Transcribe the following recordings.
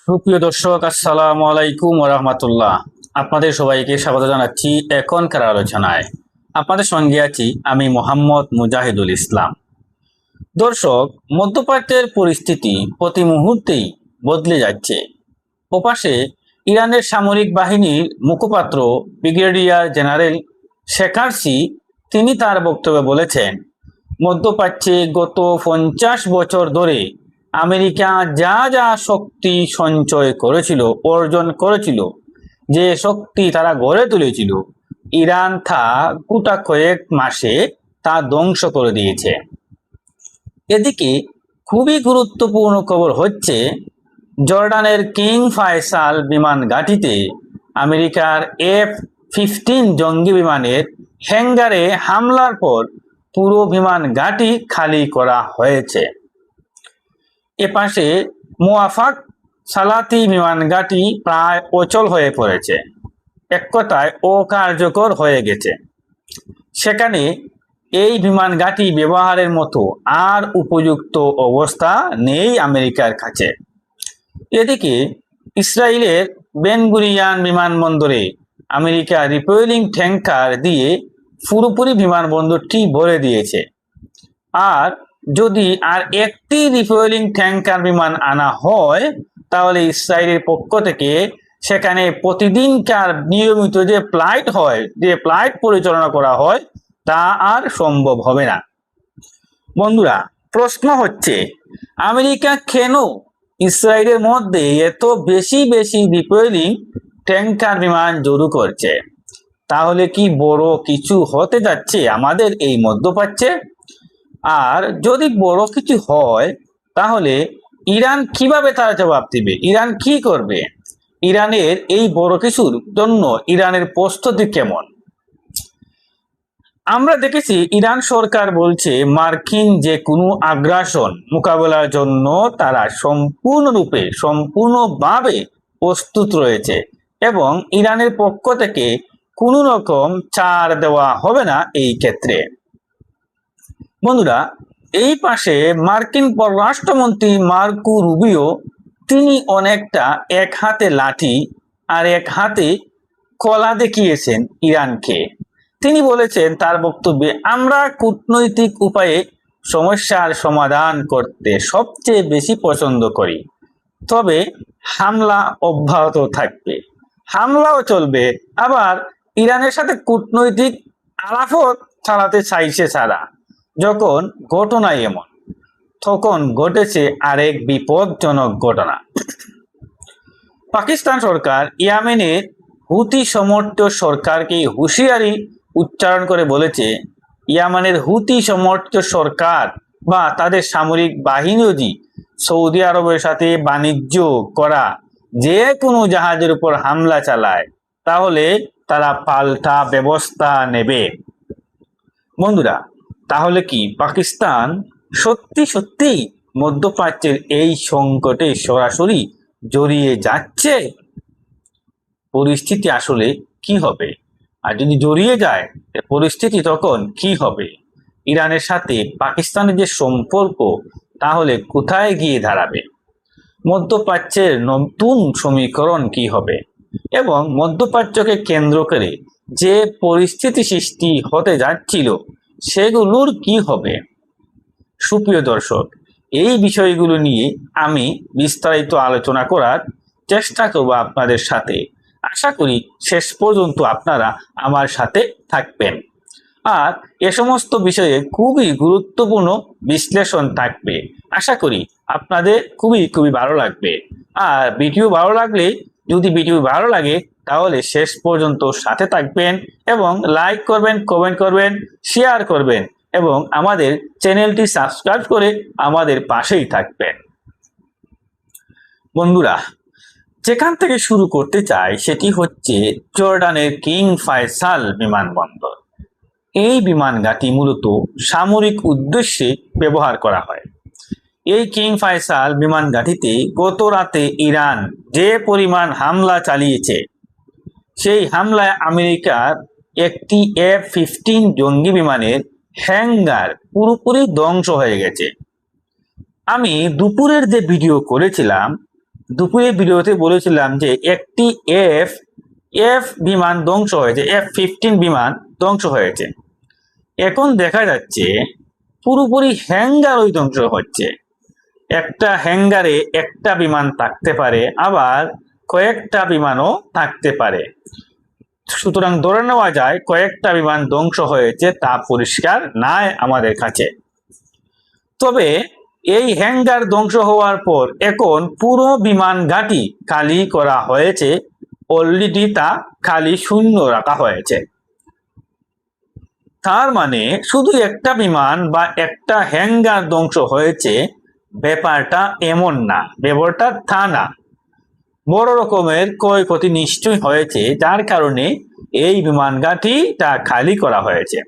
সুপ্রিয় দর্শক, আসসালামু আলাইকুম ওয়া রাহমাতুল্লাহ। আপনাদের সবাইকে স্বাগত জানাচ্ছি এখনকার আলোচনায়। আপনাদের সঙ্গে আছি আমি মোহাম্মদ মুজাহিদুল ইসলাম। দর্শক, মধ্যপ্রাচ্যের পরিস্থিতি প্রতি মুহূর্তেই বদলে যাচ্ছে। ওপাশে ইরানের সামরিক বাহিনীর মুখপাত্র ব্রিগেডিয়ার জেনারেল শেখারসি তিনি তার বক্তব্যে বলেছেন, মধ্যপ্রাচ্যে গত 50 বছর ধরে আমেরিকা যা যা শক্তি সঞ্চয় করেছিল, অর্জন করেছিল, যে শক্তি তারা গড়ে তুলেছিল, ইরান তা গোটা কয়েক মাসে তা ধ্বংস করে দিয়েছে। এদিকে খুবই গুরুত্বপূর্ণ খবর হচ্ছে, জর্ডানের কিং ফয়সাল বিমান ঘাঁটিতে আমেরিকার F-15 জঙ্গি বিমানের হ্যাঙ্গারে হামলার পর পুরো বিমান ঘাঁটি খালি করা হয়েছে। এপাশে মুওয়াফাক সালাতি বিমান ঘাঁটি প্রায় অচল হয়ে পড়েছে, এক কথায় অকার্যকর হয়ে গেছে। সেখানে এই বিমান ঘাঁটি ব্যবহারের মতো আর উপযুক্ত অবস্থা নেই আমেরিকার কাছে। এদিকে ইসরায়েলের বেন গুরিয়ান বিমানবন্দরে আমেরিকা রিফুয়েলিং ট্যাঙ্কার দিয়ে পুরোপুরি বিমানবন্দরটি ভরে দিয়েছে। আর যদি আর একটি রিফুয়েলিং ট্যাঙ্কার বিমান আনা হয়, তাহলে ইসরায়েলের পক্ষ থেকে সেখানে প্রতিদিনকার নিয়মিত যে ফ্লাইট পরিচালনা করা হয় তা আর সম্ভব হবে না। বন্ধুরা, প্রশ্ন হচ্ছে, আমেরিকা কেন ইসরায়েলের মধ্যে এত বেশি রিফুয়েলিং ট্যাঙ্কার বিমান জড়ো করছে? তাহলে কি বড় কিছু হতে যাচ্ছে আমাদের এই মধ্যপ্রাচ্যে? আর যদি বড় কিছু হয়, তাহলে ইরান কিভাবে তার জবাব দিবে? ইরান কি করবে? ইরানের এই বড় কিছুর জন্য ইরানের প্রস্তুতি কেমন? আমরা দেখেছি, ইরান সরকার বলছে মার্কিন যে কোনো আগ্রাসন মোকাবেলার জন্য তারা সম্পূর্ণভাবে প্রস্তুত রয়েছে এবং ইরানের পক্ষ থেকে কোনো রকম ছাড় দেওয়া হবে না এই ক্ষেত্রে। বন্ধুরা, এই পাশে মার্কিন পররাষ্ট্রমন্ত্রী মার্কো রুবিও তিনি অনেকটা এক হাতে লাঠি আর এক হাতে কলা দেখিয়েছেন ইরানকে। তিনি বলেছেন তার বক্তব্যে, আমরা কূটনৈতিক উপায়ে সমস্যার সমাধান করতে সবচেয়ে বেশি পছন্দ করি, তবে হামলা অব্যাহত থাকবে, হামলাও চলবে। আবার ইরানের সাথে কূটনৈতিক আলাপও চালাতে চাইছে সারা। যখন ঘটনা এমন, তখন ঘটেছে আরেক বিপজ্জনক ঘটনা। পাকিস্তান সরকার ইয়েমেনের হুতি সমর্থিত সরকারকে হুঁশিয়ারি উচ্চারণ করে বলেছে, ইয়েমেনের হুতি সমর্থিত সরকার বা তাদের সামরিক বাহিনী যদি সৌদি আরবের সাথে বাণিজ্য করা যে কোনো জাহাজের উপর হামলা চালায়, তাহলে তারা পাল্টা ব্যবস্থা নেবে। বন্ধুরা, তাহলে কি পাকিস্তান সত্যি মধ্যপ্রাচ্যের এই সংকটে সরাসরি জড়িয়ে যাচ্ছে? পরিস্থিতি আসলে কি হবে? আর যদি জড়িয়ে যায়, পরিস্থিতি তখন কি হবে? ইরানের সাথে পাকিস্তানের যে সম্পর্ক, তাহলে কোথায় গিয়ে দাঁড়াবে? মধ্যপ্রাচ্যের নতুন সমীকরণ কি হবে? এবং মধ্যপ্রাচ্যকে কেন্দ্র করে যে পরিস্থিতি সৃষ্টি হতে যাচ্ছিল, সেগুলোর কি হবে? সুপ্রিয় দর্শক, এই বিষয়গুলো নিয়ে আমি বিস্তারিত আলোচনা করার চেষ্টা করব আপনাদের সাথে। আশা করি শেষ পর্যন্ত আপনারা আমার সাথে থাকবেন। আর এ সমস্ত বিষয়ে খুবই গুরুত্বপূর্ণ বিশ্লেষণ থাকবে। আশা করি আপনাদের খুবই ভালো লাগবে। আর ভিডিও ভালো লাগলে, যদি ভিডিও ভালো লাগে, তাহলে শেষ পর্যন্ত সাথে থাকবেন এবং লাইক করবেন, কমেন্ট করবেন, শেয়ার করবেন এবং আমাদের চ্যানেলটি সাবস্ক্রাইব করে আমাদের পাশেই থাকবেন। বন্ধুরা, যেখান থেকে শুরু করতে চাই সেটি হচ্ছে জর্ডানের কিং ফয়সাল বিমানবন্দর। এই বিমান ঘাঁটি মূলত সামরিক উদ্দেশ্যে ব্যবহার করা হয়। এই কিং ফয়সাল বিমান ঘাঁটিতে গত রাতে ইরান যে পরিমাণ হামলা চালিয়েছে, সেই হামলায় আমেরিকার একটি F-15 জঙ্গি বিমানের হ্যাঙ্গার পুরোপুরি ধ্বংস হয়ে গেছে। আমি দুপুরের যে ভিডিও করেছিলাম, দুপুরে ভিডিওতে বলেছিলাম যে একটি এফ এফ বিমান ধ্বংস হয়েছে, F-15 বিমান ধ্বংস হয়েছে। এখন দেখা যাচ্ছে পুরোপুরি হ্যাঙ্গারই ধ্বংস হচ্ছে। একটা হ্যাঙ্গারে একটা বিমান থাকতে পারে, আবার কয়েকটা বিমানও থাকতে পারে। সুতরাং ধরে নেওয়া যায় কয়েকটা বিমান ধ্বংস হয়েছে, তা পরিষ্কার নাই আমাদের কাছে। তবে এই হ্যাঙ্গার ধ্বংস হওয়ার পর এখন পুরো বিমান ঘাঁটি খালি করা হয়েছে, অলরেডি তা খালি শূন্য রাখা হয়েছে। তার মানে শুধু একটা বিমান বা একটা হ্যাঙ্গার ধ্বংস হয়েছে ব্যাপারটা এমন না, ব্যাপারটা তা না। বড় রকমের ক্ষয়ক্ষতি নিশ্চয়ই হয়েছে, যার কারণে এই বিমান ঘাঁটিটা খালি করা হয়েছে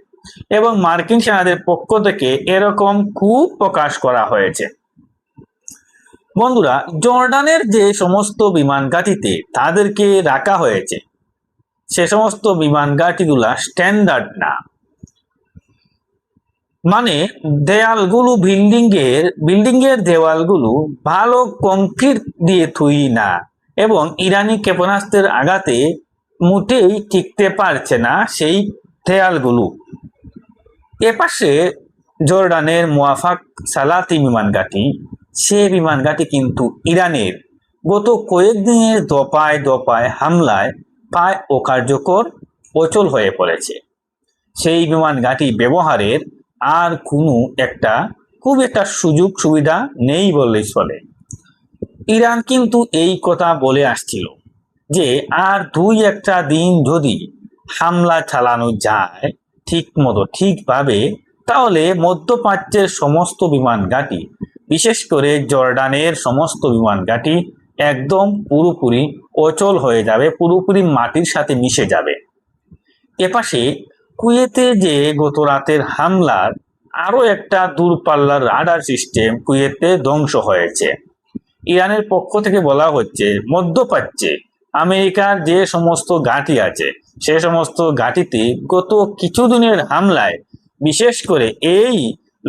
এবং মার্কিন সেনাদের পক্ষ থেকে এরকম ক্ষোভ প্রকাশ করা হয়েছে। বন্ধুরা, জর্ডানের যে সমস্ত বিমান ঘাঁটিতে তাদেরকে রাখা হয়েছে সে সমস্ত বিমান ঘাঁটিগুলা স্ট্যান্ডার্ড না। মানে দেয়ালগুলো বিল্ডিং এর দেওয়ালগুলো ভালো কংক্রিট দিয়ে তৈরি না এবং ইরানি ক্ষেপণাস্ত্রের আঘাতে মোটেই টিকতে পারছে না সেই দেয়ালগুলো। এপাশে জর্ডানের মুয়াফাক সালাতি বিমান ঘাঁটি, সে বিমান ঘাঁটি কিন্তু ইরানের গত কয়েকদিনের দফায় দফায় হামলায় প্রায় অকার্যকর, অচল হয়ে পড়েছে। সেই বিমান ঘাঁটি ব্যবহারের আর কোনো খুব একটা সুযোগ সুবিধা নেই বললেই চলে। ইরান কিন্তু এই কথা বলে আসছিল যে আর 2-1 দিন যদি হামলা চালানো যায় ঠিকভাবে, তাহলে মধ্যপ্রাচ্যের সমস্ত বিমান ঘাঁটি, বিশেষ করে জর্ডানের সমস্ত বিমান ঘাঁটি একদম পুরোপুরি অচল হয়ে যাবে, পুরোপুরি মাটির সাথে মিশে যাবে। এপাশে কুয়েতে যে গত রাতের হামলার আরো একটা দূরপাল্লার রাডার সিস্টেম কুয়েতে ধ্বংস হয়েছে। ইরানের পক্ষ থেকে বলা হচ্ছে মধ্যপ্রাচ্যে আমেরিকার যে সমস্ত ঘাঁটি আছে সে সমস্ত ঘাঁটিতে গত কিছুদিনের হামলায়, বিশেষ করে এই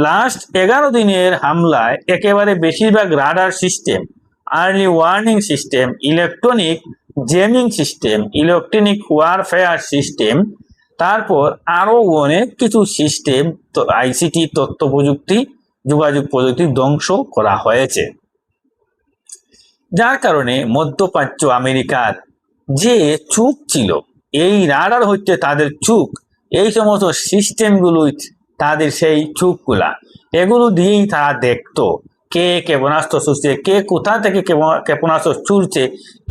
লাস্ট 11 দিনের হামলায় একেবারে বেশিরভাগ radar system, early warning system, electronic jamming system, electronic warfare system, তারপর আরো অনেক কিছু সিস্টেম, আইসিটি, তথ্য প্রযুক্তি, যোগাযোগ প্রযুক্তি ধ্বংস করা হয়েছে। যার কারণে মধ্যপ্রাচ্য আমেরিকার যে চুক ছিল, এই রাডার হচ্ছে তাদের চুক, এই সমস্ত সিস্টেমগুলো তাদের সেই চুকগুলা, এগুলো দিয়েই তারা দেখতো কে ক্ষেপণাস্ত্র ছুটছে, কে কোথা থেকে ক্ষেপণাস্ত্র ছুটছে,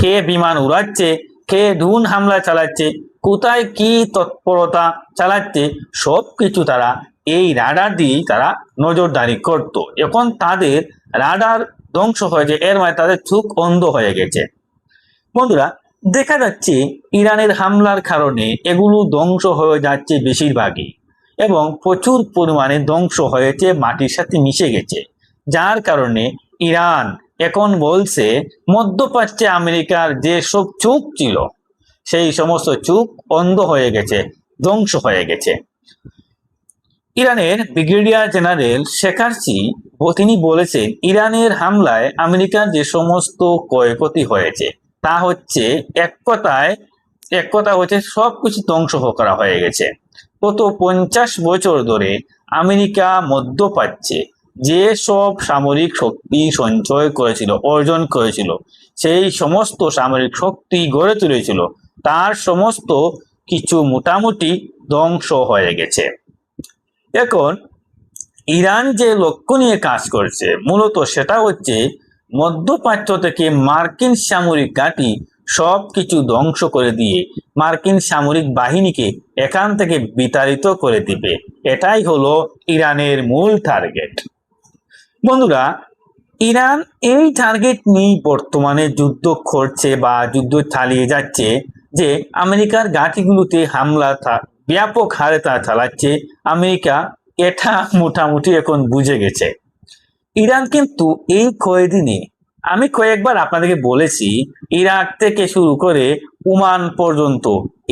কে বিমান উড়াচ্ছে, কে ড্রোন হামলা চালাচ্ছে, কোথায় কি তৎপরতা চালাচ্ছে, সব কিছু তারা এই রাডার দিয়েই তারা নজরদারি করত। এখন তাদের রাডার ধ্বংস হয়েছে, এর মানে তাদের চোখ অন্ধ হয়ে গেছে। বন্ধুরা, দেখা যাচ্ছে ইরানের হামলার কারণে এগুলো ধ্বংস হয়ে যাচ্ছে বেশিরভাগই, এবং প্রচুর পরিমাণে ধ্বংস হয়েছে, মাটির সাথে মিশে গেছে। যার কারণে ইরান এখন বলছে মধ্যপ্রাচ্যে আমেরিকার যে সব চোখ ছিল সেই সমস্ত চোখ অন্ধ হয়ে গেছে, ধ্বংস হয়ে গেছে। ইরানের ব্রিগেডিয়ার জেনারেল শেখারচি তিনি বলেছেন ইরানের হামলায় আমেরিকার যে সমস্ত ক্ষয়ক্ষতি হয়েছে তা হচ্ছে এক কথা হচ্ছে সবকিছু ধ্বংস করা হয়ে গেছে। গত 50 বছর ধরে আমেরিকা মধ্যপ্রাচ্যে যে সব সামরিক শক্তি সঞ্চয় করেছিল, অর্জন করেছিল, সেই সমস্ত সামরিক শক্তি গড়ে তুলেছিল, তার সমস্ত কিছু মোটামুটি ধ্বংস হয়ে গেছে। এখন ইরান যে লক্ষ্য নিয়ে কাজ করছে মূলত সেটা হচ্ছে মধ্যপ্রাচ্য থেকে মার্কিন সামরিক ঘাঁটি সবকিছু ধ্বংস করে দিয়ে মার্কিন সামরিক বাহিনীকে এখান থেকে বিতাড়িত করে দিবে। এটাই হলো ইরানের মূল টার্গেট। বন্ধুরা, ইরান এই টার্গেট নিয়ে বর্তমানে যুদ্ধ করছে বা যুদ্ধ চালিয়ে যাচ্ছে, যে আমেরিকার ঘাঁটিগুলোতে হামলা ব্যাপক হারে তা চালাচ্ছে। আমেরিকা এটা মোটামুটি এখন বুঝে গেছে। ইরান কিন্তু এই কয়েকদিনে, আমি কয়েকবার আপনাদেরকে বলেছি, ইরাক থেকে শুরু করে ওমান পর্যন্ত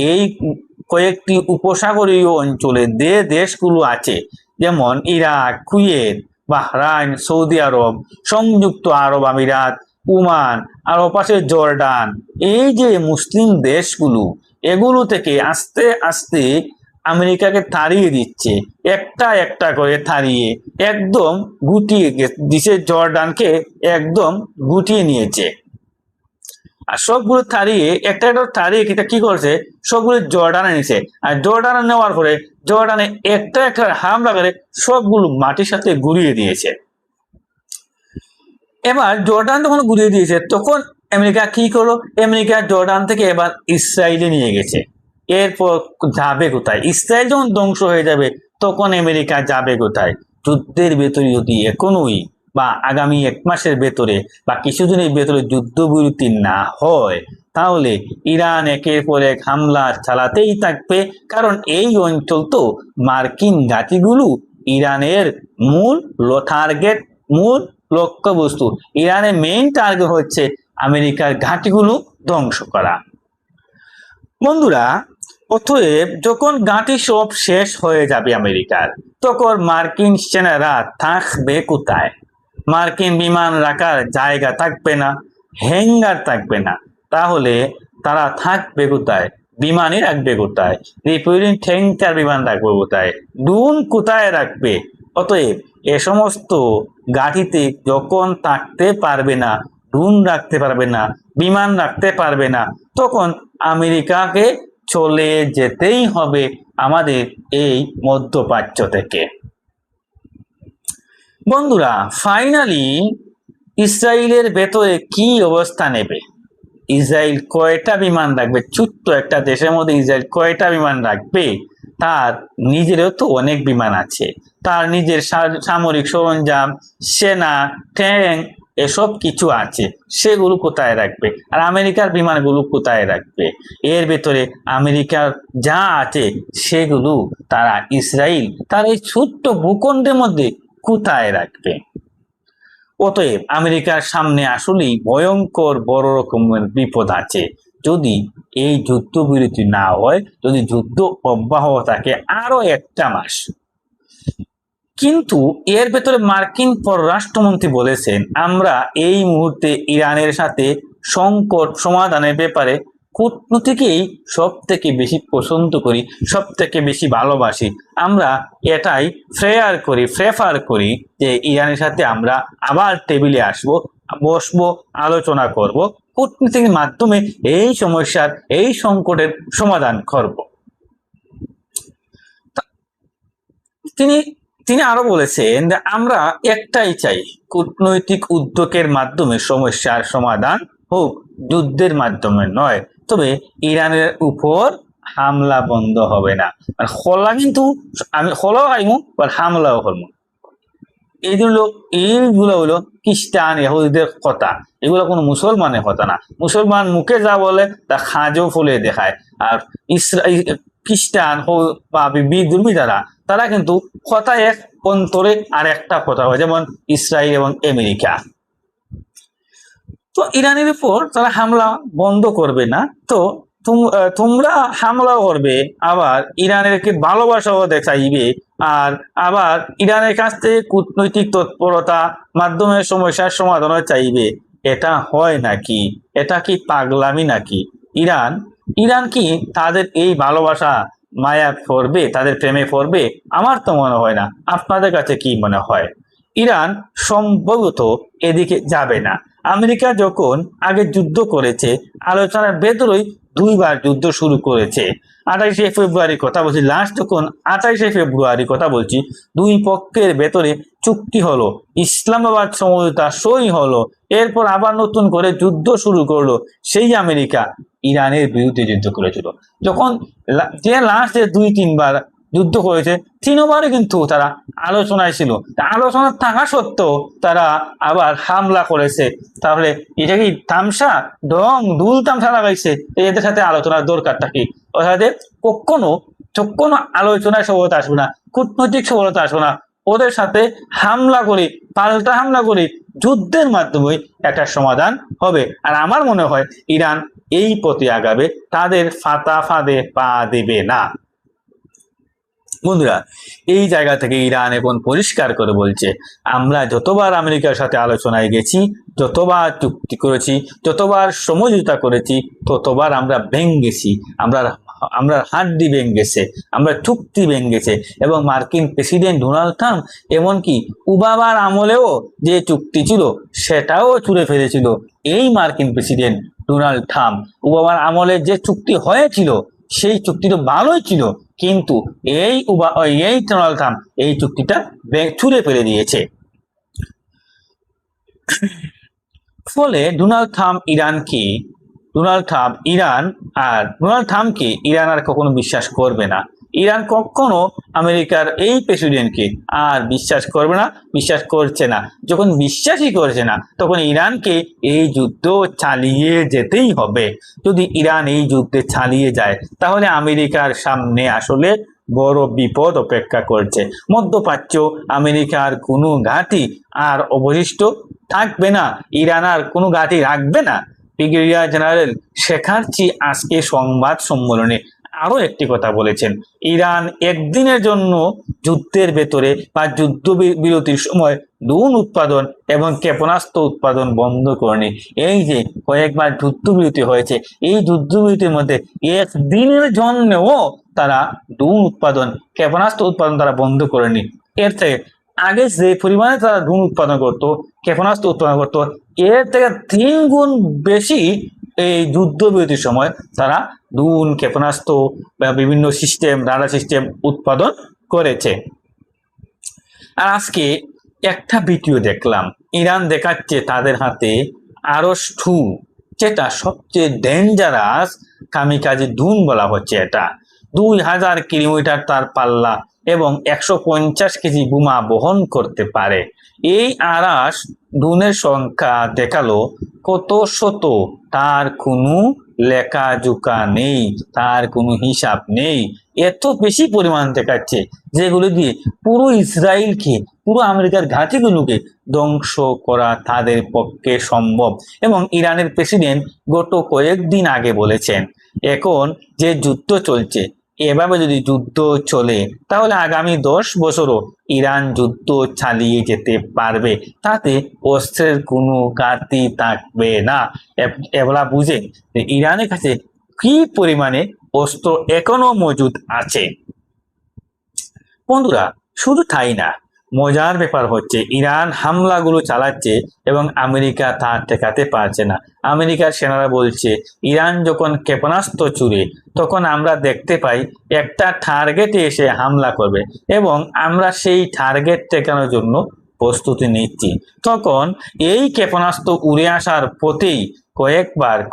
এই কয়েকটি উপসাগরীয় অঞ্চলে যে দেশগুলো আছে, যেমন ইরাক, কুয়েত, বাহরাইন, সৌদি আরব, সংযুক্ত আরব আমিরাত, ওমান আর ওপাশে জর্ডান, এই যে মুসলিম দেশগুলো, এগুলো থেকে আস্তে আস্তে আমেরিকাকে তাড়িয়ে দিচ্ছে, একটা একটা করে তাড়িয়ে একদম গুটিয়ে দিছে, জর্ডানকে একদম গুটিয়ে নিয়েছে। আর সবগুলো তাড়িয়ে একটা একটা তাড়িয়ে কি করছে, সবগুলো জর্ডানে নিছে। আর জর্ডানে নেওয়ার পরে জর্ডানে একটা একটা হামলা করে সবগুলো মাটির সাথে গুড়িয়ে দিয়েছে। এবার জর্ডান যখন গুড়িয়ে দিয়েছে তখন আমেরিকা কি করলো, আমেরিকা জর্ডান থেকে এবার ইসরায়েলে নিয়ে গেছে। এরপর যাবে কোথায়? ইসরায়েল যখন ধ্বংস হয়ে যাবে তখন আমেরিকা যাবে কোথায়? যুদ্ধের ভেতরে যদি এখনোই বা আগামী 1 মাসের ভেতরে বা কিছুদিনের ভেতরে যুদ্ধবিরতি না হয়, তাহলে ইরান একের পর এক হামলা চালাতেই থাকবে। কারণ এই অঞ্চল তো মার্কিন ঘাঁটিগুলো ইরানের মূল টার্গেট, মূল লক্ষ্যবস্তু। ইরানের মেইন টার্গেট হচ্ছে আমেরিকার ঘাঁটিগুলো ধ্বংস করা। বন্ধুরা, অতএব যখন ঘাঁটি সব শেষ হয়ে যাবে আমেরিকার, তখন মার্কিন সেনারা থাকবে কোথায়? মার্কিন বিমান রাখার জায়গা থাকবে না, হ্যাঙ্গার থাকবে না, তাহলে তারা থাকবে কোথায়? বিমানই রাখবে কোথায়? রিপেয়ারিং ট্যাঙ্কার বিমান রাখবে কোথায়? ড্রোন কোথায় রাখবে? অতএব এ সমস্ত ঘাঁটিতে যখন থাকতে পারবে না, ড্রোন রাখতে পারবে না, বিমান রাখতে পারবে না, তখন আমেরিকাকে চলে যেতেই হবে আমাদের এই মধ্যপ্রাচ্য থেকে। বন্ধুরা, ফাইনালি ইসরায়েলের ভেতরে কি অবস্থা নেবে? ইসরায়েল কয়টা বিমান রাখবে? ছোট্ট একটা দেশের মধ্যে ইসরায়েল কয়টা বিমান রাখবে? তার নিজেরও তো অনেক বিমান আছে, তার নিজের সামরিক সরঞ্জাম, সেনা, ট্যাঙ্ক, এসব কিছু আছে, সেগুলো কোথায় রাখবে? আর আমেরিকার বিমানগুলো কোথায় রাখবে? এর ভেতরে আমেরিকার যা আছে সেগুলো তারা ইসরায়েল তার এই ছোট্ট ভূখণ্ডের মধ্যে কোথায় রাখবে? অতএব আমেরিকার সামনে আসলেই ভয়ঙ্কর বড় রকমের বিপদ আছে। যদি এই যুদ্ধবিরতি না হয়, যদি যুদ্ধ অব্যাহত থাকে আরো 1টা মাস। কিন্তু এর ভেতরে মার্কিন পররাষ্ট্রমন্ত্রী বলেছেন, আমরা এই মুহূর্তে ইরানের সাথে সংকট সমাধানের ব্যাপারে কূটনীতিকেই সব থেকে বেশি পছন্দ করি, সব থেকে বেশি ভালোবাসি। আমরা এটাই প্রেফার করি যে ইরানের সাথে আমরা আবার টেবিলে আসবো, বসবো, আলোচনা করব, কূটনীতির মাধ্যমে এই সমস্যার, এই সংকটের সমাধান করব। তিনি আরো বলেছেন যে আমরা একটাই চাই, কূটনৈতিক উদ্যোগের মাধ্যমে সমস্যার সমাধান হোক, যুদ্ধের মাধ্যমে নয়। তবে ইরানের উপর হামলা বন্ধ হবে না। হলা কিন্তু আমি হলাও হাইমু বা হামলাও করবো। এইগুলো হলো খ্রিস্টান ইহুদিদের কথা, এগুলো কোনো মুসলমানের কথা না। মুসলমান মুখে যা বলে তা খাজও ফুলে দেখায়। আর খ্রিস্টান বা বিধর্মী তারা কিন্তু কথা এক, অন্তরে আর একটা কথা হয়, যেমন ইসরায়েল এবং আমেরিকা। তো ইরানের উপর তারা হামলা বন্ধ করবে না, তো তোমরা হামলাও করবে, আবার ইরানেরকে ভালোবাসাও দেখাইবে, আর আবার ইরানের কাছ থেকে কূটনৈতিক তৎপরতা মাধ্যমে সমস্যার সমাধানও চাইবে। এটা হয় নাকি? এটা কি পাগলামি নাকি? ইরান কি তাদের এই ভালোবাসা মায়া করবে, তাদের প্রেমে পড়বে? আমার তো মনে হয় না। আপনাদের কাছে কি মনে হয়? ইরান সম্ভবত এদিকে যাবে না। আমেরিকা যখন আগে যুদ্ধ করেছে, আলোচনার ভেতরেই 2বার যুদ্ধ শুরু করেছে। 28শে ফেব্রুয়ারি কথা বলছি, লাস্ট যখন 28শে ফেব্রুয়ারি কথা বলছি, 2 পক্ষের ভেতরে চুক্তি হলো, ইসলামাবাদ সমঝোতা সই হলো, এরপর আবার নতুন করে যুদ্ধ শুরু করলো। সেই আমেরিকা ইরানের বিরুদ্ধে যুদ্ধ করেছিল। যখন যে লাস্ট যে 2-3বার যুদ্ধ করেছে, 3বারে কিন্তু তারা আলোচনায় ছিল, আলোচনা থাকা সত্ত্বেও তারা আবার হামলা করেছে। তাহলে এটা কি তামসা, দুল তামসা লাগাইছে? এদের সাথে আলোচনার দরকারটা কি? ওদের কখনো আলোচনায় সফলতা আসবে না, কূটনৈতিক সফলতা আসবে না। ওদের সাথে হামলা করি, পাল্টা হামলা করি, যুদ্ধের মাধ্যমে একটা সমাধান হবে। আর আমার মনে হয় ইরান এই পথে আগাবে, তাদের ফাঁদে পা দেবে না। বন্ধুরা, এই জায়গা থেকে ইরান এখন পরিষ্কার করে বলছে, আমরা যতবার আমেরিকার সাথে আলোচনায় গেছি, যতবার চুক্তি করেছি, যতবার সমঝোতা করেছি, ততবার আমরা ভেঙেছি, আমরা আমরা হাড্ডি ভেঙেছে, আমরা চুক্তি ভেঙেছে। এবং মার্কিন প্রেসিডেন্ট ডোনাল্ড ট্রাম্প এমনকি ওবামার আমলেও যে চুক্তি ছিল সেটাও ছুঁড়ে ফেলেছিল এই মার্কিন প্রেসিডেন্ট ডোনাল্ড ট্রাম্প। ওবামার আমলে যে চুক্তি হয়েছিল সেই চুক্তি তো ভালোই ছিল, কিন্তু এই ডোনাল্ড ট্রাম্প এই চুক্তিটা ছুঁড়ে ফেলে দিয়েছে। ফলে ডোনাল্ড ট্রাম্পকে ইরান আর কখনো বিশ্বাস করবে না। ইরান কখনো আমেরিকার এই প্রেসিডেন্টকে আর বিশ্বাস করবে না, বিশ্বাস করছে না। যখন বিশ্বাসই করছে না, তখন ইরানকে এই যুদ্ধ চালিয়ে যেতেই হবে। যদি ইরান এই যুদ্ধে চালিয়ে যায়, তাহলে আমেরিকার সামনে আসলে বড় বিপদ অপেক্ষা করছে। মধ্যপ্রাচ্য আমেরিকার কোনো ঘাঁটি আর অবশিষ্ট থাকবে না, ইরান আর কোনো ঘাঁটি রাখবে না। ব্রিগেডিয়ার জেনারেল শেখারচি আজকে সংবাদ সম্মেলনে আরো একটি কথা বলেছেন, ইরান একদিনের জন্য যুদ্ধের ভেতরে বা যুদ্ধ বিরতির সময় ড্রোন উৎপাদন এবং ক্ষেপণাস্ত্র উৎপাদন বন্ধ করেনি। এই যে কয়েকবার যুদ্ধবিরতি হয়েছে, এই যুদ্ধবিরতির মধ্যে একদিনের জন্যও তারা ড্রোন উৎপাদন, ক্ষেপণাস্ত্র উৎপাদন তারা বন্ধ করেনি। এর থেকে আগে যে পরিমাণে তারা ড্রোন উৎপাদন করতো, ক্ষেপণাস্ত্র উৎপাদন করতো, এর থেকে 3 গুণ বেশি এই যুদ্ধবিরতির সময় তারা ড্রোন, ক্ষেপণাস্ত্র বা বিভিন্ন সিস্টেম, রাডার সিস্টেম উৎপাদন করেছে। আর আজকে একটা ভিডিও দেখলাম, ইরান দেখাচ্ছে তাদের হাতে আরস 2, যেটা সবচেয়ে ডেঞ্জারাস কামিকাজি ড্রোন বলা হচ্ছে। এটা 2000 কিলোমিটার তার পাল্লা এবং 150 কেজি বোমা বহন করতে পারে। এই আরাস ড্রোনের সংখ্যা দেখালো কত শত, তার কোনো লেখাজোখা নেই, তার কোনো হিসাব নেই। এত বেশি পরিমাণ দেখাচ্ছে, যেগুলো দিয়ে পুরো ইসরায়েলকে, পুরো আমেরিকার ঘাঁটিগুলোকে ধ্বংস করা তাদের পক্ষে সম্ভব। এবং ইরানের প্রেসিডেন্ট গত কয়েকদিন আগে বলেছেন, এখন যে যুদ্ধ চলছে, এভাবে যদি যুদ্ধ চলে তাহলে আগামী 10 বছরও ইরান যুদ্ধ চালিয়ে যেতে পারবে, তাতে অস্ত্রের কোনো ঘাটতি থাকবে না। এবার বুঝে যে ইরানের কাছে কি পরিমাণে অস্ত্র এখনো মজুদ আছে। বন্ধুরা, শুধু তাই না, মজার ব্যাপার হচ্ছে ইরান হামলাগুলো চালাচ্ছে এবং আমেরিকা তা ঠেকাতে পারছে না। আমেরিকার সেনারা বলছে, ইরান যখন ক্ষেপণাস্ত্র ছুড়ে তখন আমরা দেখতে পাই একটা টার্গেটে এসে হামলা করবে এবং আমরা সেই টার্গেট ঠেকানোর জন্য প্রস্তুতি নিচ্ছি। তখন এই ক্ষেপণাস্ত্র উড়ে আসার পথেই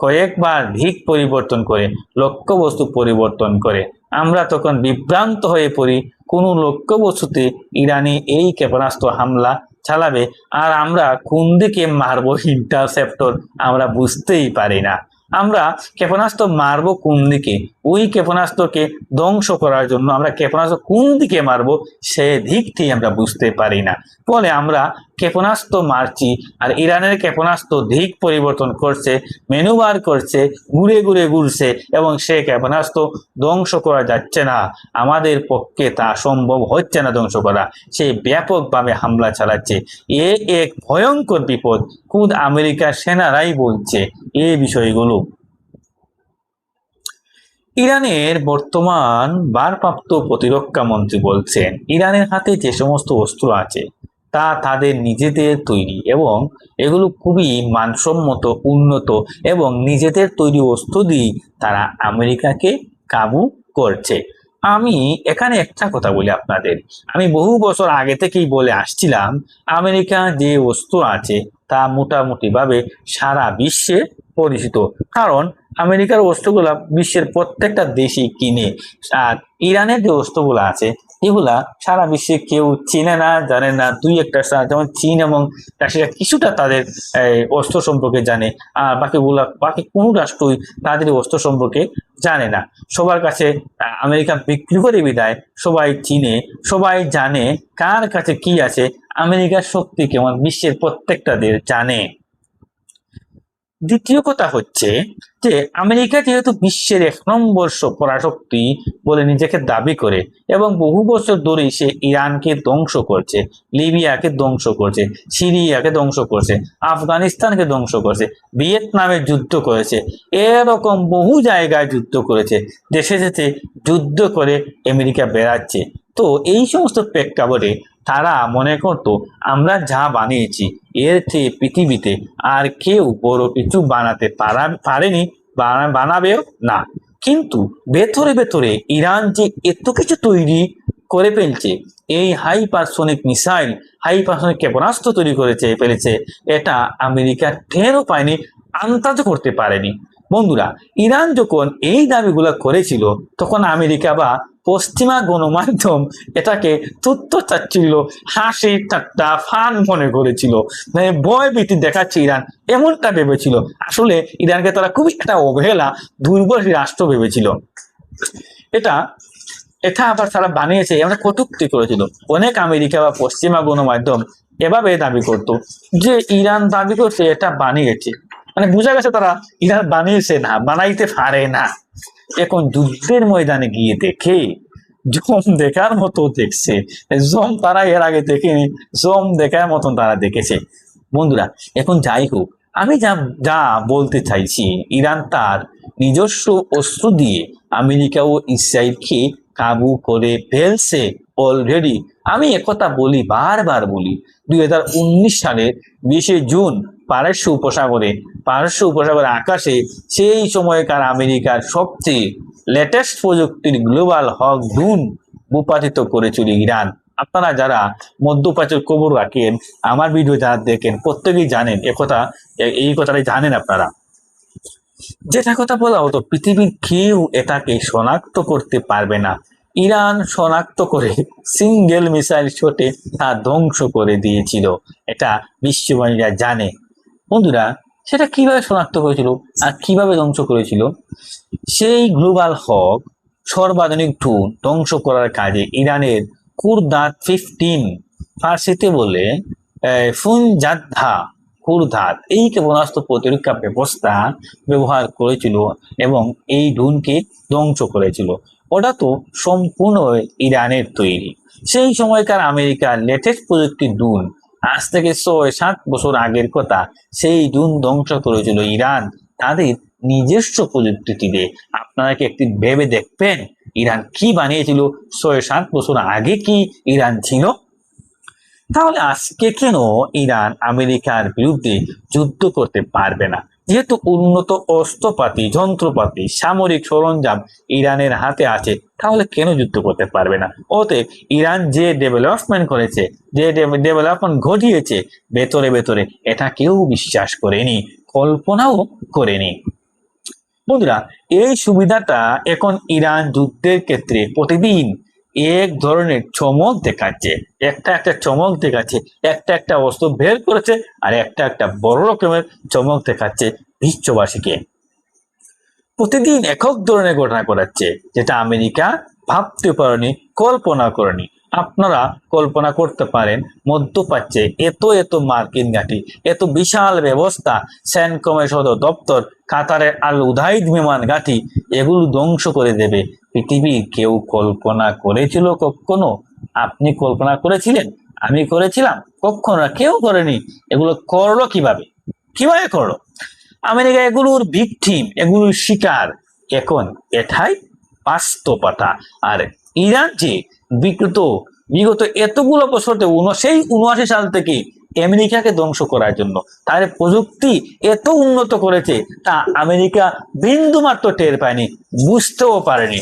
কয়েকবার দিক পরিবর্তন করে, লক্ষ্যবস্তু পরিবর্তন করে। আমরা তখন বিভ্রান্ত হয়ে পড়ি, কোনো লক্ষ্যবস্তুতে ইরানি এই ক্ষেপণাস্ত্র হামলা চালাবে আর আমরা কোন দিকে মারবো ইন্টারসেপ্টর আমরা বুঝতেই পারি না। আমরা ক্ষেপণাস্ত্র মারবো কোন দিকে, ওই ক্ষেপণাস্ত্রকে ধ্বংস করার জন্য আমরা ক্ষেপণাস্ত্র কোন দিকে মারবো সে দিকটি আমরা বুঝতে পারি না। ফলে আমরা ক্ষেপণাস্ত্র মারছি আর ইরানের ক্ষেপণাস্ত্র দিক পরিবর্তন করছে, মেনুভার করছে, ঘুরছে এবং সে ক্ষেপণাস্ত্র ধ্বংস করা যাচ্ছে না, আমাদের পক্ষে তা সম্ভব হচ্ছে না ধ্বংস করা। সে ব্যাপকভাবে হামলা চালাচ্ছে। এক ভয়ঙ্কর বিপদ, খুদ আমেরিকার সেনারাই বলছে এই বিষয়গুলো। ইরানের বর্তমান ভারপ্রাপ্ত প্রতিরক্ষা মন্ত্রী বলছেন, ইরানের হাতে যে সমস্ত অস্ত্র আছে তা তাদের নিজেদের তৈরি এবং এগুলো খুবই মানসম্মত, উন্নত এবং নিজেদের তৈরি অস্ত্র দিয়ে তারা আমেরিকাকে কাবু করছে। আমি এখানে একটা কথা বলি আপনাদের, আমি বহু বছর আগে থেকেই বলে আসছিলাম, আমেরিকা যে অস্ত্র আছে তা মোটামুটি ভাবে সারা বিশ্বে পরিচিত, কারণ আমেরিকার অস্ত্রগুলা বিশ্বের প্রত্যেকটা দেশই কিনে। আর ইরানের যে অস্ত্রগুলো আছে এগুলা সারা বিশ্বে কেউ চিনে না, জানে না। 2-1টা যেমন চীন এবং রাশিয়া কিছুটা তাদের অস্ত্র সম্পর্কে জানে, আর বাকি কোনো রাষ্ট্রই তাদের অস্ত্র সম্পর্কে জানে না। সবার কাছে আমেরিকা বিক্রি করে বিদায় সবাই চিনে, সবাই জানে কার কাছে কি আছে, আমেরিকার শক্তি কেমন বিশ্বের প্রত্যেকটা দেশ জানে। দ্বিতীয় কথা হচ্ছে যে আমেরিকা যেহেতু বিশ্বের 1 নম্বর পরাশক্তি বলে নিজেকে দাবি করে এবং বহু বছর ধরেই সে ইরানকে ধ্বংস করছে, লিবিয়াকে ধ্বংস করছে, সিরিয়াকে ধ্বংস করছে, আফগানিস্তানকে ধ্বংস করছে, ভিয়েতনামে যুদ্ধ করেছে, এরকম বহু জায়গায় যুদ্ধ করেছে, দেশে দেশে যুদ্ধ করে আমেরিকা বেড়াচ্ছে। তো এই সমস্ত প্রেক্ষাপটে তারা মনে করতো আমরা যা বানিয়েছি এর চেয়ে পৃথিবীতে আর কেউ বড় কিছু বানাতে পারেনি, বানাবেও না। কিন্তু ভেতরে ভেতরে ইরান যে এত কিছু তৈরি করে ফেলছে, এই হাইপারসনিক মিসাইল, হাইপারসনিক ক্ষেপণাস্ত্র তৈরি ফেলেছে, এটা আমেরিকা টেরও পায়নি, আন্দাজও করতে পারেনি। বন্ধুরা, ইরান যখন এই দাবিগুলো করেছিল তখন আমেরিকা বা পশ্চিমা গণমাধ্যম এটাকে তুচ্ছ তাচ্ছিল্য, হাসি ঠাট্টা ফান মনে করেছিল, মানে ভয় ভীতি দেখাচ্ছে ইরান, এমনটা ভেবেছিল। আসলে ইরানকে তারা খুবই একটা অবহেলা, দুর্বল রাষ্ট্র ভেবেছিল। এটা এটা আবার তারা বানিয়েছে, এমন কটূক্তি করেছিল। অনেক আমেরিকা বা পশ্চিমা গণমাধ্যম এভাবে দাবি করতো যে ইরান দাবি করছে এটা বানিয়েছে, মানে বোঝা গেছে তারা ইরান বানিয়েছে না, বানাইতে পারে না। এখন যুদ্ধের ময়দানে গিয়ে দেখে জম দেখার মতো দেখছে, জম তারা এর আগে দেখেনি, জম দেখার মতন তারা দেখেছে। বন্ধুরা, এখন যাই হোক, আমি যা যা বলতে চাইছি, ইরান তার নিজস্ব অস্ত্র দিয়ে আমেরিকা ও ইসরায়েলকে কাবু করে ফেলছে অলরেডি। আমি একথা বলি, বারবার বলি, 2019 সালের 20শে জুন পারস্য উপসাগরে আকাশে সেই সময়কার আমেরিকার সবচেয়ে লেটেস্ট প্রযুক্তির গ্লোবাল হক ড্রোন ভূপাতিত করেছিল ইরান। আপনারা যারা মধ্যপ্রাচ্যের খবর রাখেন, আমার ভিডিও যারা দেখেন, প্রত্যেকেই জানেন এই কথাটাই জানেন আপনারা। যেটা কথা বলা হতো পৃথিবীর কেউ এটাকে শনাক্ত করতে পারবে না, ইরান শনাক্ত করে সিঙ্গেল মিসাইল শটে তা ধ্বংস করে দিয়েছিল, এটা বিশ্ববাসীরা জানে। বন্ধুরা, সেটা কিভাবে শনাক্ত করেছিল আর কিভাবে ধ্বংস করেছিল? সেই গ্লোবাল হক সর্বাধুনিক ড্রোন ধ্বংস করার কাজে ইরানের কুরদাত 15, ফার্সিতে বলে ফুনজাদা কুরদাত, এই ক্ষেপণাস্ত্র প্রতিরক্ষা ব্যবস্থা ব্যবহার করেছিল এবং এই ড্রোনকে ধ্বংস করেছিল। ওটা তো সম্পূর্ণ ইরানের তৈরি। সেই সময়কার আমেরিকার লেটেস্ট প্রযুক্তির ড্রোন, আজ থেকে 6-7 বছর আগের কথা, সেই ড্রোন ধ্বংস করেছিল ইরান তাদের নিজস্ব প্রযুক্তি দিয়ে। আপনারা কি একটি ভেবে দেখবেন ইরান কি বানিয়েছিল 6-7 বছর আগে? কি ইরান ছিল? তাহলে আজকে কেন ইরান আমেরিকার বিরুদ্ধে যুদ্ধ করতে পারবে না? যেহেতু উন্নত অস্ত্রপাতি, যন্ত্রপাতি, সামরিক সরঞ্জাম ইরানের হাতে আছে, তাহলে কেন যুদ্ধ করতে পারবে না? অতএব ইরান যে ডেভেলপমেন্ট করেছে, যে ডেভেলপমেন্ট ঘটিয়েছে ভেতরে ভেতরে, এটা কেউ বিশ্বাস করেনি, কল্পনাও করেনি। বন্ধুরা, এই সুবিধাটা এখন ইরান যুদ্ধের ক্ষেত্রে প্রতিদিন এক ধরনের চমক দেখাচ্ছে, একটা চমক দেখাচ্ছে, একটা অস্ত্র বের করেছে আর একটা বড় রকমের চমক দেখাচ্ছে বিশ্ববাসীকে। প্রতিদিন একক ধরনের ঘটনা ঘটাচ্ছে, যেটা আমেরিকা ভাবতে পারেনি, কল্পনা করেনি। আপনারা কল্পনা করতে পারেন মধ্যপ্রাচ্যে এত মার্কিন ঘাঁটি, এত বিশাল ব্যবস্থা, সেনকমের সদর দপ্তর, কাতারের আল উদাইদ বিমান ঘাঁটি, এগুলো ধ্বংস করে দেবে পৃথিবীর কেউ কল্পনা করেছিল কখনো? আপনি কল্পনা করেছিলেন? আমি করেছিলাম? কখনো না, কেউ করেনি। এগুলো করলো কিভাবে করলো? আমেরিকা এগুলোর ভিকটিম, এগুলোর শিকার। এখন এটাই বাস্তবতা। আর ইরান যে বিগত এতগুলো বছর, সেই 79 সাল থেকে আমেরিকাকে ধ্বংস করার জন্য তাদের প্রযুক্তি এত উন্নত করেছে, তা আমেরিকা বিন্দু মাত্র টের পায়নি, বুঝতেও পারেনি।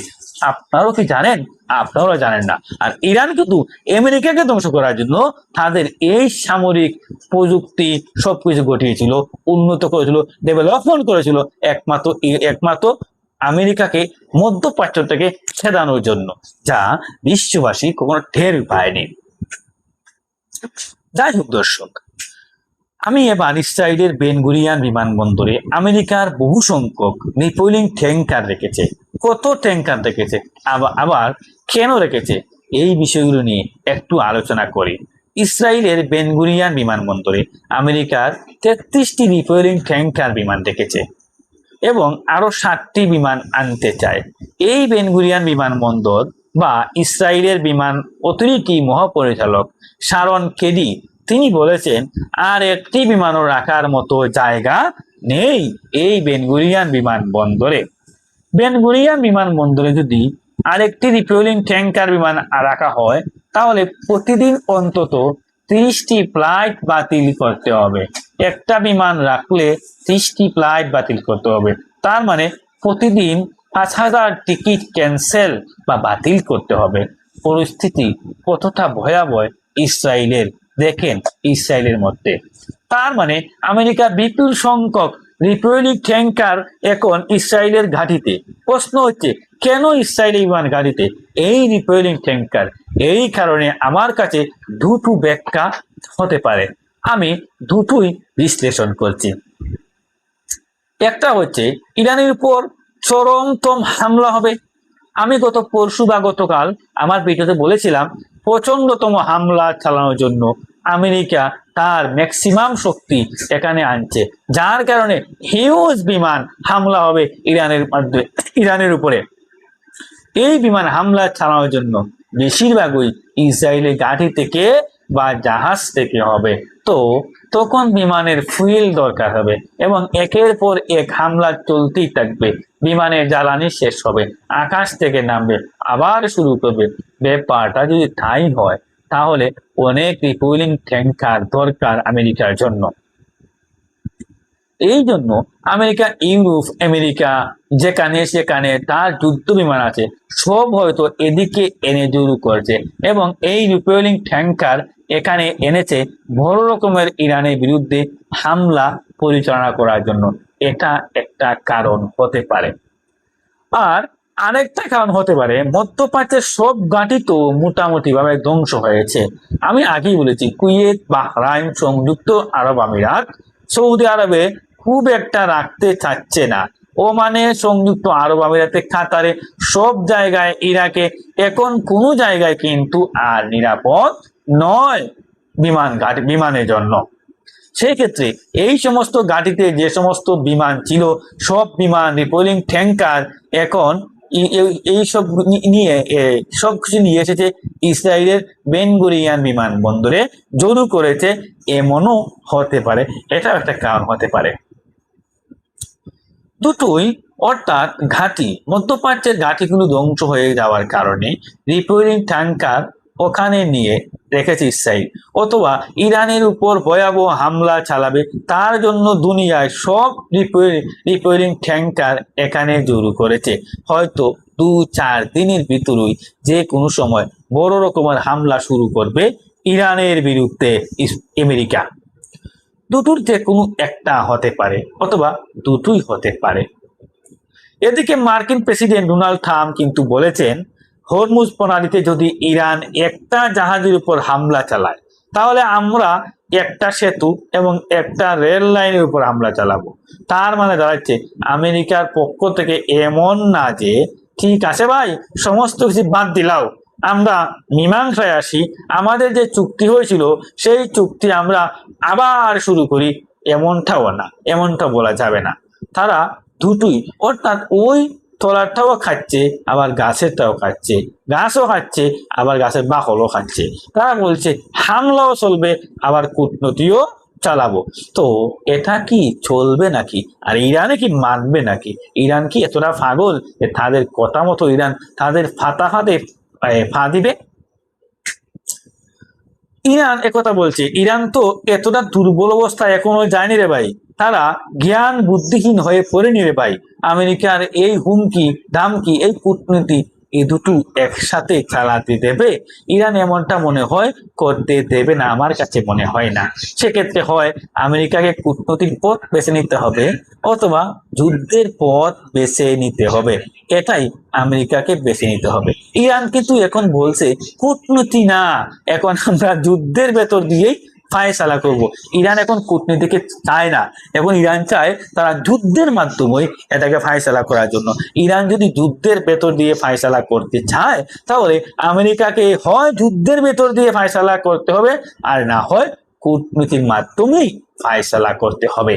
আপনারাও কি জানেন? আপনারাও জানেন না। আর ইরান কিন্তু আমেরিকাকে ধ্বংস করার জন্য তাদের এই সামরিক প্রযুক্তি সবকিছু ঘটিয়েছিল, উন্নত করেছিল, ডেভেলপমেন্ট করেছিল একমাত্র আমেরিকাকে মধ্যপ্রাচ্য থেকে ছেদানোর জন্য, যা বিশ্ববাসী কখনো টের পায়নি। যাই হোক দর্শক, আমি এবার ইসরায়েলের বেন গুরিয়ন বিমানবন্দরে আমেরিকার বহু সংখ্যক নেপোলিয়ন ট্যাঙ্কার রেখেছে। কত ট্যাঙ্কার রেখেছে, আবার কেন রেখেছে, এই বিষয়গুলো নিয়ে একটু আলোচনা করি। ইসরায়েলের বেন গুরিয়ন বিমানবন্দরে আমেরিকার 33টি রিফুয়েলিং ট্যাঙ্কার বিমান রেখেছে এবং আরো 60টি বিমান আনতে চায়। এই বেন গুরিয়ন বিমানবন্দর বা ইসরায়েলের বিমান অথরিটি মহাপরিচালক শারন কেডি তিনি বলেছেন, আর একটি বিমানও রাখার মতো জায়গা নেই এই বেন গুরিয়ন বিমানবন্দরে। বেন গুরিয়ন বিমানবন্দরে যদি আরেকটি রিফুয়েলিং ট্যাঙ্কার বিমান রাখা হয় তাহলে প্রতিদিন অন্তত 30টি ফ্লাইট বাতিল করতে হবে। একটা বিমান রাখলে 30টি ফ্লাইট বাতিল করতে হবে, তার মানে প্রতিদিন 5000 টিকিট ক্যান্সেল বা বাতিল করতে হবে। পরিস্থিতি কতটা ভয়াবহ ইসরায়েলের দেখেন ইসরায়েলের মধ্যে। তার মানে আমেরিকা বিপুল সংখ্যক রিফুয়েলিং ট্যাঙ্কার এখন ইসরায়েলের ঘাঁটিতে। প্রশ্ন হচ্ছে, কেন ইসরায়েলি বিমান ঘাঁটিতে এই রিফুয়েলিং ট্যাঙ্কার? এই কারণে আমার কাছে দুটো ব্যাখ্যা হতে পারে, আমি দুটোই বিশ্লেষণ করছি। একটা হচ্ছে ইরানের উপর চরমতম হামলা হবে। আমি গত পরশু বা গতকাল আমার ভিডিওতে বলেছিলাম প্রচন্ডতম হামলা চালানোর জন্য আমেরিকা তার ম্যাক্সিমাম শক্তি এখানে আনছে, যার কারণে হিউজ বিমান হামলা হবে ইরানের উপরে। এই বিমান হামলা চালানোর জন্য বেশিরভাগই ইসরায়েলের ঘাঁটি থেকে বা জাহাজ থেকে হবে। তো তখন বিমানের ফুয়েল দরকার হবে এবং একের পর এক হামলা চলতেই থাকবে। বিমানের জ্বালানি শেষ হবে, আকাশ থেকে নামবে, আবার শুরু করবে। ব্যাপারটা যদি তাই হয় তাহলে অনেক রিফুয়েলিং ট্যাঙ্কার দরকার আমেরিকার জন্য। এই জন্য আমেরিকা, ইউরোপ, আমেরিকা যেখানে সেখানে তার যুদ্ধ বিমান আছে সব হয়তো এদিকে এনে জড়ো করছে এবং এই রিফুয়েলিং ট্যাঙ্কার এখানে এনেছে বড় রকমের ইরানের বিরুদ্ধে হামলা পরিচালনা করার জন্য। এটা একটা কারণ হতে পারে। আর আরেকটা কারণ হতে পারে, মধ্যপ্রাচ্যের সব ঘাঁটি তো মোটামুটি ভাবে ধ্বংস হয়েছে। আমি আগেই বলেছি কুয়েত, বাহরাইন, সংযুক্ত আরব আমিরাত সৌদি আরবে খুব একটা রাখতে চাচ্ছে না। ওমানে, সংযুক্ত আরব আমিরাতে, কাতারে, সব জায়গায়, ইরাকে এখন কোনো জায়গায় কিন্তু আর নিরাপদ নয় বিমানের জন্য। সেই ক্ষেত্রে এই সমস্ত ঘাঁটিতে যে সমস্ত বিমান ছিল সব বিমান রিফুয়েলিং ট্যাঙ্কার এখন এই সব নিয়ে সবকিছু নিয়ে এসেছে ইসরায়েলের বেন গুরিয়ন বিমানবন্দরে জড়ো করেছে, এমনও হতে পারে। এটাও একটা কারণ হতে পারে। দুটোই, অর্থাৎ ঘাঁটি, মধ্যপ্রাচ্যের ঘাঁটিগুলো ধ্বংস হয়ে যাওয়ার কারণে রিফুয়েলিং ট্যাঙ্কার ওখানে নিয়ে রেখেছে ইসরায়েল, অথবা ইরানের উপর ভয়াবহ হামলা চালাবে তার জন্য দুনিয়ায় সব রিফুয়েলিং ট্যাঙ্কার এখানে জড়ো করেছে। হয়তো 2-4 দিনের ভিতরেই যে কোনো সময় বড় রকমের হামলা শুরু করবে ইরানের বিরুদ্ধে আমেরিকা। দুটোর যে কোনো একটা হতে পারে অথবা দুটোই হতে পারে। এদিকে মার্কিন প্রেসিডেন্ট ডোনাল্ড ট্রাম্প কিন্তু বলেছেন, হরমুজ প্রণালীতে যদি ইরান একটা জাহাজের উপর হামলা চালায় তাহলে আমরা একটা সেতু এবং একটা রেল লাইনের উপর হামলা চালাবো। তার মানে দাঁড়াচ্ছে আমেরিকার পক্ষ থেকে এমন না যে ঠিক আছে ভাই সমস্ত কিছু বাদ দিলাও, আমরা মীমাংসায় আসি, আমাদের যে চুক্তি হয়েছিল সেই চুক্তি আমরা আবার শুরু করি, এমনটাও না, এমনটা বলা যাবে না। তারা দুটোই, অর্থাৎ ওই তলারটাও খাচ্ছে আবার গাছেরটাও খাচ্ছে, গাছও খাচ্ছে আবার গাছের বাকলও খাচ্ছে। তারা বলছে হামলাও চলবে আবার কূটনীতিও চালাবো। তো এটা কি চলবে নাকি? আর ইরানে কি মানবে নাকি? ইরান কি এতটা পাগল যে তাদের কথা মতো ইরান তাদের ফাতে ফা দিবে? ইরান একথা বলছে, ইরান তো এতটা দুর্বল অবস্থা এখনো যায়নি রে ভাই, তারা জ্ঞান বুদ্ধিহীন হয়ে পড়েনি রে ভাই। আমেরিকার এই হুমকি ধামকি, এই কূটনীতি, এই দুটো একসাথে চালাতে দেবে? ইরান এমনটা মনে হয় করতে দেবে না, আমার কাছে মনে হয় না। সেক্ষেত্রে হয় আমেরিকাকে কূটনৈতিক পথ বেছে নিতে হবে অথবা যুদ্ধের পথ বেছে নিতে হবে। এটাই আমেরিকাকে বেছে নিতে হবে। ইরান কিন্তু এখন বলছে কূটনীতি না, এখন আমরা যুদ্ধের ভেতর দিয়েই ফায়সালা করব। ইরান এখন কূটনীতিকে চায় না, এখন ইরান চায় তারা যুদ্ধের মাধ্যমে এটাকে ফায়সালা করার জন্য। ইরান যদি যুদ্ধের ভেতর দিয়ে ফায়সালা করতে চায় তাহলে আমেরিকাকে হয় যুদ্ধের ভেতর দিয়ে ফায়সালা করতে হবে, আর না হয় কূটনীতির মাধ্যমেই ফায়সালা করতে হবে।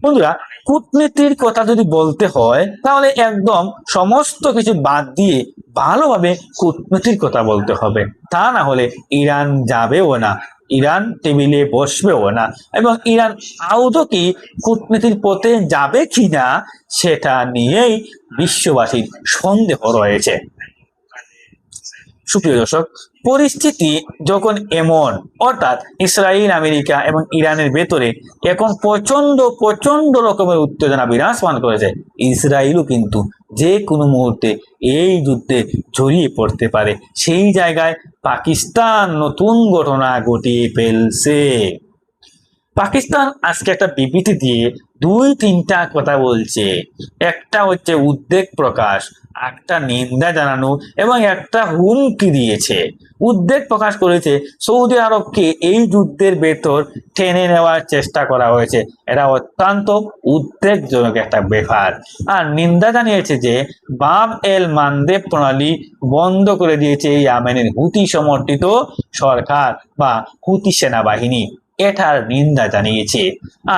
বন্ধুরা, কূটনীতির কথা যদি বলতে হয় তাহলে একদম সমস্ত কিছু বাদ দিয়ে ভালোভাবে কূটনীতির কথা বলতে হবে, তা না হলে ইরান যাবেও না, ইরান টেবিলে বসবেও না, এবং ইরান আদৌ কি কূটনীতির পথে যাবে কিনা সেটা নিয়েই বিশ্ববাসীর সন্দেহ রয়েছে। সুপ্রিয় দর্শক, পরিস্থিতি যখন এমন, অর্থাৎ ইসরায়েল, আমেরিকা এবং ইরানের ভেতরে এখন প্রচন্ড প্রচন্ড রকমের উত্তেজনা বিরাজমান করেছে, ইসরায়েলও কিন্তু যে কোনো মুহূর্তে এই যুদ্ধে জড়িয়ে পড়তে পারে। সেই জায়গায় পাকিস্তান নতুন ঘটনা ঘটিয়ে ফেলছে। পাকিস্তান আজকে একটা বিবৃতি দিয়ে দুই তিনটা কথা বলছে। একটা হচ্ছে উদ্বেগ প্রকাশ, একটা নিন্দা জানানো এবং একটা হুমকি দিয়েছে। উদ্বেগ প্রকাশ করেছে সৌদি আরবকে এই যুদ্ধের ভেতর টেনে নেওয়ার চেষ্টা করা হয়েছে, এটা অত্যন্ত উদ্বেগজনক একটা ব্যাপার। আর নিন্দা জানিয়েছে যে বাব এল মানদেব প্রণালী বন্ধ করে দিয়েছে ইয়েমেনের হুতি সমর্থিত সরকার বা হুতি সেনাবাহিনী, এটার নিন্দা জানিয়েছে।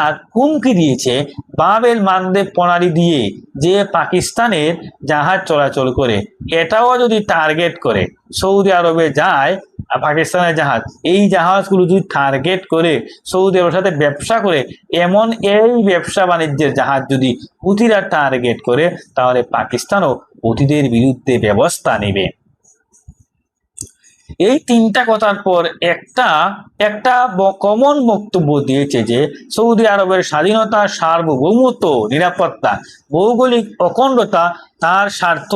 আর হুমকি দিয়েছে বাব এল মানদেব প্রণালী দিয়ে যে পাকিস্তানের জাহাজ চলাচল করে, এটাও যদি টার্গেট করে সৌদি আরবে যায় পাকিস্তানের জাহাজ, এই জাহাজগুলো যদি টার্গেট করে সৌদি আরবের সাথে ব্যবসা করে, এমন এই ব্যবসা বাণিজ্যের জাহাজ যদি হুতিরা টার্গেট করে, তাহলে পাকিস্তানও হুতিদের বিরুদ্ধে ব্যবস্থা নেবে। এই তিনটা কথার পর একটা কমন বক্তব্য দিয়েছে যে সৌদি আরবের স্বাধীনতা, সার্বভৌমত্ব, নিরাপত্তা, ভৌগোলিক অখণ্ডতা, তার স্বার্থ,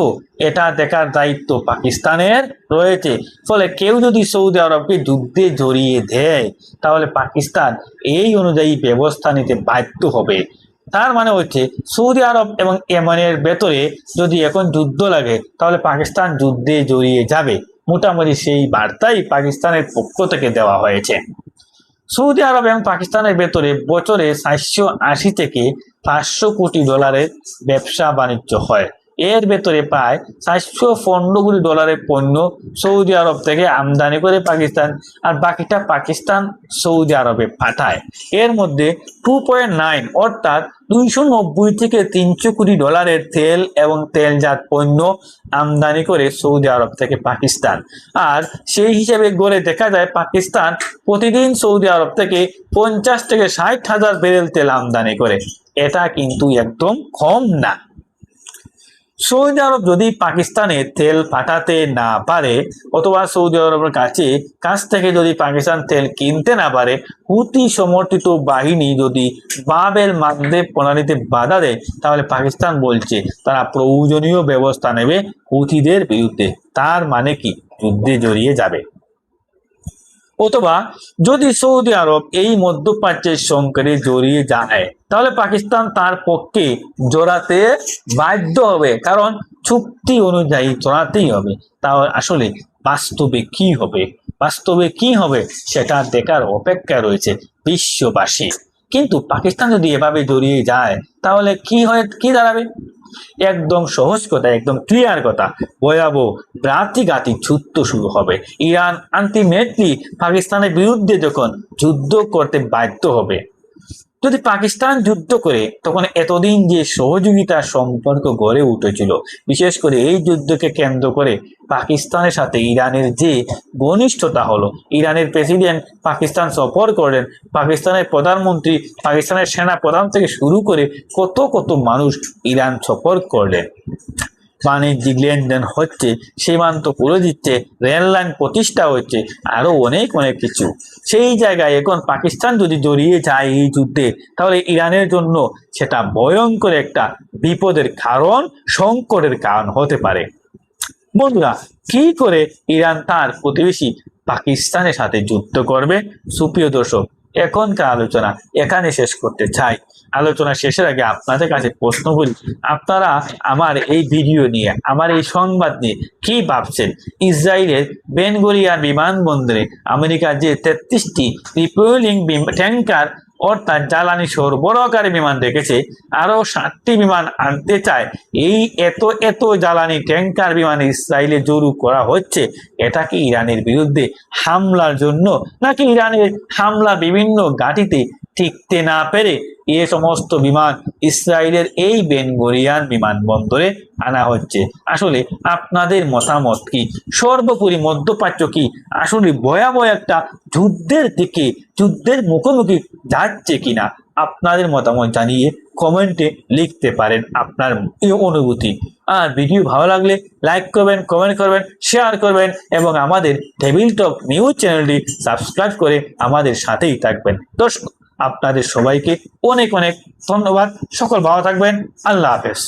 এটা দেখার দায়িত্ব পাকিস্তানের রয়েছে। ফলে কেউ যদি সৌদি আরবকে যুদ্ধে জড়িয়ে দেয় তাহলে পাকিস্তান এই অনুযায়ী ব্যবস্থা নিতে বাধ্য হবে। তার মানে হচ্ছে সৌদি আরব এবং ইয়েমেনের ভেতরে যদি এখন যুদ্ধ লাগে তাহলে পাকিস্তান যুদ্ধে জড়িয়ে যাবে, মোটামুটি সেই বার্তাই পাকিস্তানের পক্ষ থেকে দেওয়া হয়েছে। সৌদি আরব এবং পাকিস্তানের ভেতরে বছরে 480 থেকে 500 কোটি ডলারের ব্যবসা বাণিজ্য হয়। এর ভেতরে প্রায় 415 কোটি ডলারের পণ্য সৌদি আরব থেকে আমদানি করে পাকিস্তান, আর বাকিটা পাকিস্তান সৌদি আরবে পাঠায়। এর মধ্যে 2.9 অর্থাৎ 290 থেকে 300 কোটি ডলারের তেল এবং তেলজাত পণ্য আমদানি করে সৌদি আরব থেকে পাকিস্তান। আর সেই হিসেবে গড়ে দেখা যায় পাকিস্তান প্রতিদিন সৌদি আরব থেকে 50 থেকে 60 হাজার ব্যারেল তেল আমদানি করে। এটা কিন্তু একদম কম না। সৌদি আরব যদি পাকিস্তানে তেল পাঠাতে না পারে অথবা সৌদি আরবের কাছ থেকে যদি পাকিস্তান তেল কিনতে না পারে, হুতি সমর্থিত বাহিনী যদি বাব এল মানদেব প্রণালীতে বাধা দেয়, তাহলে পাকিস্তান বলছে তারা প্রয়োজনীয় ব্যবস্থা নেবে হুতিদের বিরুদ্ধে। তার মানে কি যুদ্ধে জড়িয়ে যাবে। অথবা যদি সৌদি আরব এই মধ্যপ্রাচ্যের সংকটে জড়িয়ে যায় তাহলে পাকিস্তান তার পক্ষে জড়াতে বাধ্য হবে, কারণ চুক্তি অনুযায়ী জড়াতেই হবে। তাহলে আসলে বাস্তবে কি হবে সেটা দেখার অপেক্ষা রয়েছে বিশ্ববাসী। কিন্তু পাকিস্তান যদি এভাবে জড়িয়ে যায় তাহলে কি দাঁড়াবে? একদম সহজ কথা, একদম ক্লিয়ার কথা, ভয়াবহ প্রাতিঘাতিক যুদ্ধ শুরু হবে। ইরান আলটিমেটলি পাকিস্তানের বিরুদ্ধে যখন যুদ্ধ করতে বাধ্য হবে। যদি পাকিস্তান যুদ্ধ করে তখন এতদিন যে সহযোগিতার সম্পর্ক গড়ে উঠেছিল, বিশেষ করে এই যুদ্ধকে কেন্দ্র করে পাকিস্তানের সাথে ইরানের যে ঘনিষ্ঠতা হলো, ইরানের প্রেসিডেন্ট পাকিস্তান সফর করলেন, পাকিস্তানের প্রধানমন্ত্রী, পাকিস্তানের সেনা প্রধান থেকে শুরু করে কত কত মানুষ ইরান সফর করলেন। বাণিজ্যিক লেনদেন হচ্ছে, সীমান্ত খুলে দিচ্ছে, রেল লাইন প্রতিষ্ঠা হচ্ছে, আরো অনেক কিছু। সেই জায়গায় এখন পাকিস্তান যদি জড়িয়ে যায় এই যুদ্ধে, তাহলে ইরানের জন্য সেটা ভয়ঙ্কর একটা বিপদের কারণ, সংকটের কারণ হতে পারে। বন্ধুরা, কি করে ইরান তার প্রতিবেশী পাকিস্তানের সাথে যুদ্ধ করবে? সুপ্রিয় দর্শক, এখনকার আলোচনা এখানে শেষ করতে চাই। আলোচনা শেষের আগে আপনাদের কাছে প্রশ্ন করি, আপনারা আমার এই ভিডিও নিয়ে, আমার এই সংবাদ নিয়ে কি ভাবছেন? ইসরায়েলের বেন গুরিয়ন বিমানবন্দরে আমেরিকার যে 33টি রিফুয়েলিং ট্যাঙ্কার অর্থাৎ জ্বালানি সরবরাহকারী বিমান রেখেছে, আরো 7টি বিমান আনতে চায়। এই এত জ্বালানি ট্যাঙ্কার বিমান ইসরায়েলে জরু করা হচ্ছে, এটা কি ইরানের বিরুদ্ধে হামলার জন্য, নাকি ইরানের হামলা বিভিন্ন ঘাঁটিতে টিকতে না পেরে এ সমস্ত বিমান ইসরায়েলের এই বেন গুরিয়ন বিমানবন্দরে আনা হচ্ছে? আসলে আপনাদের মতামত কি? সর্বোপরি মধ্যপ্রাচ্য কি আসলে ভয়াবহ একটা যুদ্ধের মুখোমুখি যাচ্ছে কিনা? আপনাদের মতামত জানিয়ে কমেন্টে লিখতে পারেন আপনার এই অনুভূতি। আর ভিডিও ভালো লাগলে লাইক করবেন, কমেন্ট করবেন, শেয়ার করবেন এবং আমাদের টেবিল টক নিউজ চ্যানেলটি সাবস্ক্রাইব করে আমাদের সাথেই থাকবেন। দর্শক, আপনাদের সবাইকে অনেক অনেক ধন্যবাদ। সকল ভালো থাকবেন। আল্লাহ হাফেজ।